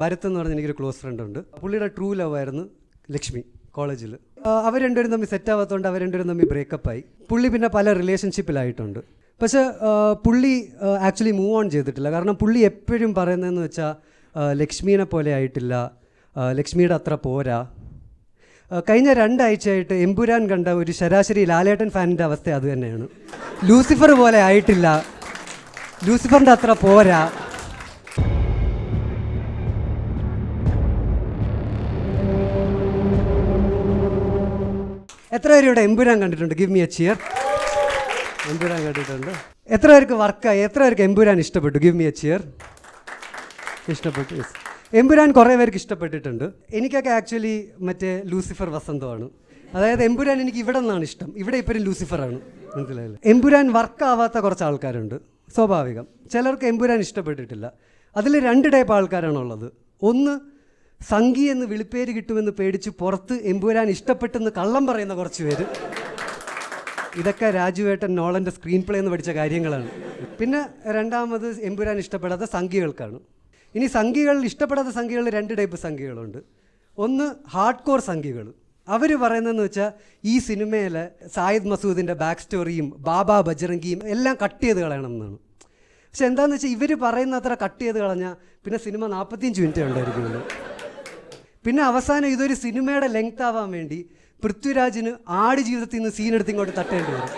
ഭരത് എന്ന് പറഞ്ഞ എനിക്കൊരു ക്ലോസ് ഫ്രണ്ട് ഉണ്ട്. പുള്ളിയുടെ ട്രൂ ലവ് ആയിരുന്നു ലക്ഷ്മി കോളേജിൽ. അവർ രണ്ടുപേരും തമ്മിൽ സെറ്റ് ആവാത്തതുകൊണ്ട് അവർ രണ്ടുപേരും തമ്മിൽ ബ്രേക്കപ്പായി. പുള്ളി പിന്നെ പല റിലേഷൻഷിപ്പിലായിട്ടുണ്ട്. പക്ഷേ പുള്ളി ആക്ച്വലി മൂവ് ഓൺ ചെയ്തിട്ടില്ല. കാരണം പുള്ളി എപ്പോഴും പറയുന്നതെന്ന് വെച്ചാൽ ലക്ഷ്മീനെ പോലെ ആയിട്ടില്ല, ലക്ഷ്മിയുടെ അത്ര പോരാ. കഴിഞ്ഞ 2 ആഴ്ചയായിട്ട് എമ്പുരാൻ കണ്ട ഒരു ശരാശരി ലാലേട്ടൻ ഫാനിൻ്റെ അവസ്ഥ അത് തന്നെയാണ്. ലൂസിഫർ പോലെ ആയിട്ടില്ല, ലൂസിഫറിൻ്റെ അത്ര പോരാ. എത്ര പേര് ഇവിടെ എമ്പുരാൻ കണ്ടിട്ടുണ്ട്? Give me a cheer. Empuraan കണ്ടിട്ടുണ്ട്. എത്ര പേർക്ക് വർക്കായി? എത്ര പേർക്ക് എമ്പുരാൻ ഇഷ്ടപ്പെട്ടു? Give me a cheer. ഇഷ്ടപ്പെട്ടു. യെസ്, എമ്പുരാൻ കുറേ പേർക്ക് ഇഷ്ടപ്പെട്ടിട്ടുണ്ട്. എനിക്കൊക്കെ ആക്ച്വലി മറ്റേ ലൂസിഫർ വസന്തമാണ്. അതായത് എമ്പുരാൻ എനിക്ക് ഇവിടെ നിന്നാണ് ഇഷ്ടം. ഇവിടെ ഇപ്പോഴും ലൂസിഫറാണ്, മനസ്സിലായില്ലേ? എമ്പുരാൻ വർക്കാവാത്ത കുറച്ച് ആൾക്കാരുണ്ട്, സ്വാഭാവികം. ചിലർക്ക് എമ്പുരാൻ ഇഷ്ടപ്പെട്ടിട്ടില്ല. അതിൽ 2 ടൈപ്പ് ആൾക്കാരാണുള്ളത്. ഒന്ന്, സംഗി എന്ന് വിളിപ്പേര് കിട്ടുമെന്ന് പേടിച്ച് പുറത്ത് എമ്പുരാൻ ഇഷ്ടപ്പെട്ടെന്ന് കള്ളം പറയുന്ന കുറച്ച് പേര്. ഇതൊക്കെ രാജുവേട്ടൻ നോളൻ്റെ സ്ക്രീൻ പ്ലേ എന്ന് പഠിച്ച കാര്യങ്ങളാണ്. പിന്നെ രണ്ടാമത് എമ്പുരാൻ ഇഷ്ടപ്പെടാത്ത സംഖ്യകൾക്കാണ്. ഇനി സംഖ്യകൾ ഇഷ്ടപ്പെടാത്ത സംഖ്യകൾ 2 ടൈപ്പ് സംഖ്യകളുണ്ട്. ഒന്ന്, ഹാർഡ് കോർ സംഖ്യകൾ. അവർ പറയുന്നതെന്ന് വെച്ചാൽ ഈ സിനിമയിലെ സായിദ് മസൂദിൻ്റെ ബാക്ക് സ്റ്റോറിയും ബാബ ബജറംഗിയും എല്ലാം കട്ട് ചെയ്ത് കളയണം എന്നാണ്. പക്ഷെ എന്താണെന്ന് വെച്ചാൽ ഇവർ പറയുന്ന അത്ര കട്ട് ചെയ്ത് കളഞ്ഞാൽ പിന്നെ സിനിമ 45 മിനിറ്റ് ഉണ്ടായിരിക്കുമല്ലോ. പിന്നെ അവസാനം ഇതൊരു സിനിമയുടെ ലെങ്ത് ആവാൻ വേണ്ടി പൃഥ്വിരാജിന് ആട് ജീവിതത്തിൽ നിന്ന് സീനെടുത്ത് ഇങ്ങോട്ട് തട്ടേണ്ടി വരും.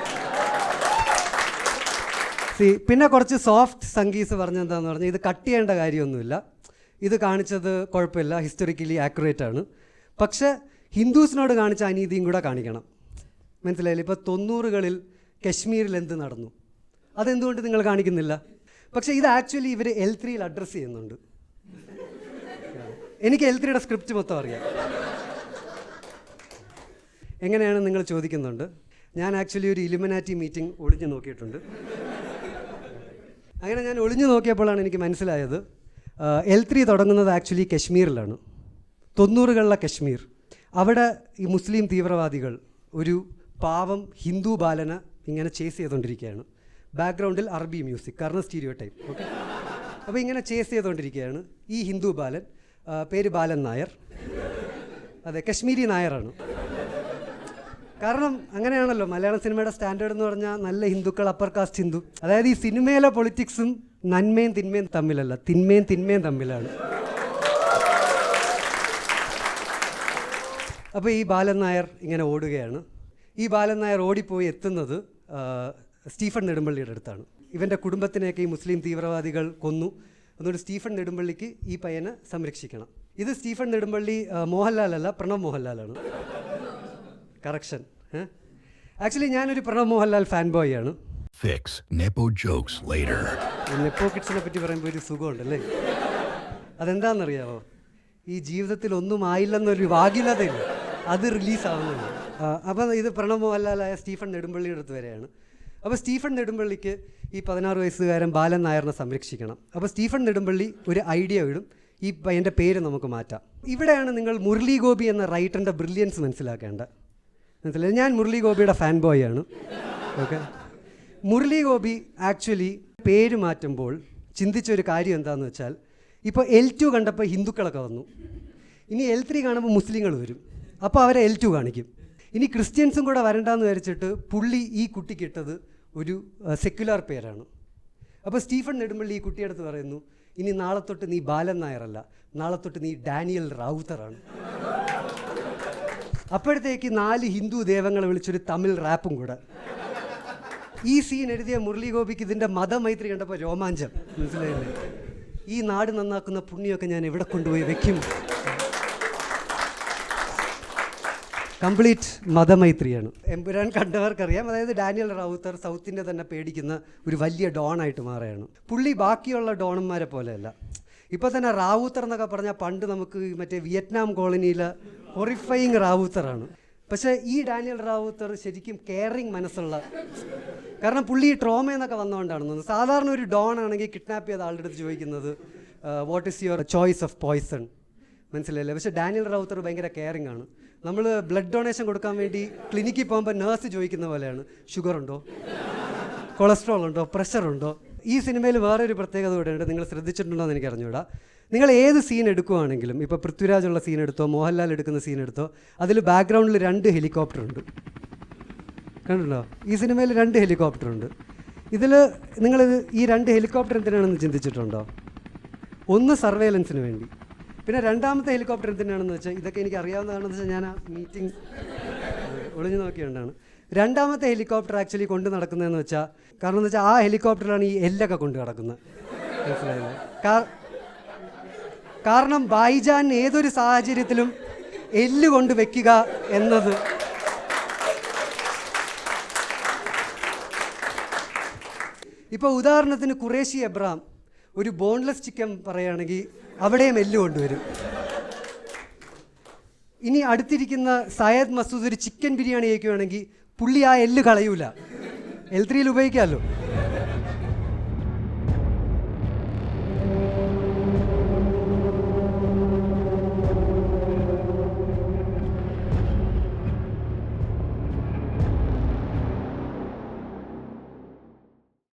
പിന്നെ കുറച്ച് സോഫ്റ്റ് സംഗീസ് പറഞ്ഞെന്താന്ന് പറഞ്ഞാൽ ഇത് കട്ട് ചെയ്യേണ്ട കാര്യമൊന്നുമില്ല, ഇത് കാണിച്ചത് കുഴപ്പമില്ല, ഹിസ്റ്റോറിക്കലി ആക്യുറേറ്റ് ആണ്. പക്ഷേ ഹിന്ദുസിനോട് കാണിച്ച അനീതിയും കൂടെ കാണിക്കണം, മനസ്സിലായില്ലേ? ഇപ്പോൾ 90കളിൽ കശ്മീരിൽ എന്ത് നടന്നു അതെന്തുകൊണ്ട് നിങ്ങൾ കാണിക്കുന്നില്ല? പക്ഷേ ഇത് ആക്ച്വലി ഇവർ L3 അഡ്രസ്സ് ചെയ്യുന്നുണ്ട്. എനിക്ക് L3 സ്ക്രിപ്റ്റ് മൊത്തം അറിയാം. എങ്ങനെയാണ് നിങ്ങൾ ചോദിക്കുന്നുണ്ട്. ഞാൻ ആക്ച്വലി ഒരു ഇലുമിനാറ്റി മീറ്റിംഗ് ഒളിഞ്ഞു നോക്കിയിട്ടുണ്ട്. അങ്ങനെ ഞാൻ ഒളിഞ്ഞു നോക്കിയപ്പോഴാണ് എനിക്ക് മനസ്സിലായത് L3 തുടങ്ങുന്നത് ആക്ച്വലി കശ്മീരിലാണ്, 90കളിലെ കശ്മീർ. അവിടെ ഈ മുസ്ലിം തീവ്രവാദികൾ ഒരു പാവം ഹിന്ദു ബാലനെ ഇങ്ങനെ ചേസ് ചെയ്തുകൊണ്ടിരിക്കുകയാണ്. ബാക്ക്ഗ്രൗണ്ടിൽ അറബി മ്യൂസിക്, കാരണം സ്റ്റീരിയോ ടൈപ്പ്. ഓക്കെ, അപ്പോൾ ഇങ്ങനെ ചേസ് ചെയ്തുകൊണ്ടിരിക്കുകയാണ്. ഈ ഹിന്ദു ബാലൻ, പേര് ബാലൻ നായർ, അതെ കശ്മീരി നായരാണ്. കാരണം അങ്ങനെയാണല്ലോ മലയാള സിനിമയുടെ സ്റ്റാൻഡേർഡ് എന്ന് പറഞ്ഞാൽ നല്ല ഹിന്ദുക്കൾ, അപ്പർ കാസ്റ്റ് ഹിന്ദു. അതായത് ഈ സിനിമയിലെ പൊളിറ്റിക്സും നന്മയും തിന്മയും തമ്മിലല്ല, തിന്മയും തിന്മയും തമ്മിലാണ്. അപ്പോൾ ഈ ബാലൻ നായർ ഇങ്ങനെ ഓടുകയാണ്. ഈ ബാലൻ നായർ ഓടിപ്പോയി എത്തുന്നത് സ്റ്റീഫൻ നെടുമ്പള്ളിയുടെ അടുത്താണ്. ഇവൻ്റെ കുടുംബത്തിനെയൊക്കെ ഈ മുസ്ലിം തീവ്രവാദികൾ കൊന്നു. അതുകൊണ്ട് സ്റ്റീഫൻ നെടുമ്പള്ളിക്ക് ഈ പയ്യനെ സംരക്ഷിക്കണം. ഇത് സ്റ്റീഫൻ നെടുമ്പള്ളി മോഹൻലാലല്ല, പ്രണവ് മോഹൻലാലാണ്. കറക്ഷൻ. ആക്ച്വലി ഞാനൊരു പ്രണവ് മോഹൻലാൽ ഫാൻ ബോയ് ആണ്. നെപ്പോ കിഡ്സിനെ പറ്റി പറയുമ്പോൾ ഒരു സുഖമുണ്ടല്ലേ. അതെന്താണെന്നറിയാമോ? ഈ ജീവിതത്തിൽ ഒന്നും ആയില്ലെന്നൊരു വാഗ്യലതയില്ല, അത് റിലീസാവുന്നുണ്ട്. അപ്പോൾ ഇത് പ്രണവ് മോഹൻലാലായ സ്റ്റീഫൻ നെടുമ്പള്ളിയുടെ അടുത്ത് വരെയാണ്. അപ്പോൾ സ്റ്റീഫൻ നെടുമ്പള്ളിക്ക് ഈ 16 വയസ്സുകാരൻ ബാലൻ നായറിനെ സംരക്ഷിക്കണം. അപ്പോൾ സ്റ്റീഫൻ നെടുമ്പള്ളി ഒരു ഐഡിയ ഇടും, ഈ പയ്യൻ്റെ പേര് നമുക്ക് മാറ്റാം. ഇവിടെയാണ് നിങ്ങൾ മുരളി ഗോപി എന്ന റൈറ്ററിൻ്റെ ബ്രില്യൻസ് മനസ്സിലാക്കേണ്ടത്. മനസ്സിലായി? ഞാൻ മുരളി ഗോപിയുടെ ഫാൻ ബോയ് ആണ്. ഓക്കെ, മുരളി ഗോപി ആക്ച്വലി പേര് മാറ്റുമ്പോൾ ചിന്തിച്ചൊരു കാര്യം എന്താണെന്ന് വെച്ചാൽ, ഇപ്പോൾ L2 കണ്ടപ്പോൾ ഹിന്ദുക്കളൊക്കെ വന്നു, ഇനി L3 കാണുമ്പോൾ മുസ്ലിങ്ങൾ വരും, അപ്പോൾ അവരെ L2 കാണിക്കും. ഇനി ക്രിസ്ത്യൻസും കൂടെ വരണ്ടെന്ന് വിചാരിച്ചിട്ട് പുള്ളി ഈ കുട്ടിക്കിട്ടത് ഒരു സെക്യുലർ പേരാണ്. അപ്പോൾ സ്റ്റീഫൻ നെടുമ്പള്ളി ഈ കുട്ടിയെടുത്ത് പറയുന്നു, ഇനി നാളെ തൊട്ട് നീ ബാലൻ നായരല്ല, നാളെ തൊട്ട് നീ ഡാനിയൽ റാവുത്തറാണ്. അപ്പോഴത്തേക്ക് 4 ഹിന്ദു ദേവങ്ങളെ വിളിച്ചൊരു തമിഴ് റാപ്പും കൂടെ. ഈ സീൻ എഴുതിയ മുരളി ഗോപിക്ക് ഇതിൻ്റെ മതമൈത്രി കണ്ടപ്പോൾ രോമാഞ്ചം, മനസ്സിലായില്ലേ? ഈ നാട് നന്നാക്കുന്ന പുണ്യമൊക്കെ ഞാൻ എവിടെ കൊണ്ടുപോയി വെക്കും. കംപ്ലീറ്റ് മതമൈത്രിയാണ്. എമ്പുരാൻ കണ്ടവർക്കറിയാം. അതായത് ഡാനിയൽ റാവുത്തർ സൗത്തിൻ്റെ തന്നെ പേടിക്കുന്ന ഒരു വലിയ ഡോണായിട്ട് മാറുകയാണ്. പുള്ളി ബാക്കിയുള്ള ഡോണന്മാരെ പോലെയല്ല. ഇപ്പോൾ തന്നെ റാവുത്തർ എന്നൊക്കെ പറഞ്ഞാൽ പണ്ട് നമുക്ക് മറ്റേ വിയറ്റ്നാം കോളനിയിലെ ഹൊറിഫൈങ് റാവുത്തറാണ്. പക്ഷേ ഈ ഡാനിയൽ റാവുത്തർ ശരിക്കും കെയറിങ് മനസ്സുള്ള, കാരണം പുള്ളി ട്രോമ എന്നൊക്കെ വന്നുകൊണ്ടാണെന്ന്. സാധാരണ ഒരു ഡോൺ ആണെങ്കിൽ കിഡ്നാപ്പ് ചെയ്ത ആളുടെ അടുത്ത് ചോദിക്കുന്നത് what is your choice of poison, മനസ്സിലായില്ലേ? പക്ഷേ ഡാനിയൽ റാവുത്തർ ഭയങ്കര കെയറിങ് ആണ്. നമ്മൾ ബ്ലഡ് ഡൊണേഷൻ കൊടുക്കാൻ വേണ്ടി ക്ലിനിക്കിൽ പോകുമ്പോൾ നേഴ്സ് ചോദിക്കുന്ന പോലെയാണ്, ഷുഗർ ഉണ്ടോ, കൊളസ്ട്രോൾ ഉണ്ടോ, പ്രഷർ ഉണ്ടോ, ഈ സിനിമയിൽ വേറൊരു പ്രത്യേകത കൂടെ ഉണ്ട്, നിങ്ങൾ ശ്രദ്ധിച്ചിട്ടുണ്ടോ എന്ന് എനിക്ക് അറിഞ്ഞൂടാ. നിങ്ങൾ ഏത് സീൻ എടുക്കുവാണെങ്കിലും, ഇപ്പോൾ പൃഥ്വിരാജുള്ള സീൻ എടുത്തോ മോഹൻലാൽ എടുക്കുന്ന സീൻ എടുത്തോ, അതിൽ ബാക്ക്ഗ്രൗണ്ടിൽ 2 ഹെലികോപ്റ്റർ ഉണ്ട്. കണ്ടിട്ടുണ്ടോ? ഈ സിനിമയിൽ 2 ഹെലികോപ്റ്റർ ഉണ്ട്. ഇതിൽ നിങ്ങൾ ഈ 2 ഹെലികോപ്റ്റർ എന്തിനാണെന്ന് ചിന്തിച്ചിട്ടുണ്ടോ? ഒന്ന് സർവേലൻസിന് വേണ്ടി, പിന്നെ രണ്ടാമത്തെ ഹെലികോപ്റ്റർ എന്തിനാണെന്ന് വെച്ചാൽ, ഇതൊക്കെ എനിക്ക് അറിയാവുന്നതാണെന്ന് വെച്ചാൽ ഞാൻ ആ മീറ്റിംഗ് ഒളിഞ്ഞു നോക്കിയുണ്ടാണ്. രണ്ടാമത്തെ ഹെലികോപ്റ്റർ ആക്ച്വലി കൊണ്ട് നടക്കുന്നതെന്ന് വെച്ചാൽ, കാരണം എന്ന് വെച്ചാൽ ആ ഹെലികോപ്റ്ററിലാണ് ഈ എല്ലൊക്കെ കൊണ്ട് നടക്കുന്നത്. മനസ്സിലായില്ലേ? കാരണം ബൈജാൻ ഏതൊരു സാഹചര്യത്തിലും എല്ല് കൊണ്ട് വെക്കുക എന്നത് ഇപ്പോൾ ഉദാഹരണത്തിന് ഖുറേഷി എബ്രാം ഒരു ബോൺലെസ് ചിക്കൻ പറയുകയാണെങ്കിൽ അവിടെയും എല്ല് കൊണ്ടുവരും. ഇനി അടുത്തിരിക്കുന്ന സയ്യദ് മസൂദ് ഒരു ചിക്കൻ ബിരിയാണി കഴിക്കുകയാണെങ്കിൽ പുള്ളി ആ എല്ല് കളയൂല, L3 ഉപയോഗിക്കാമല്ലോ.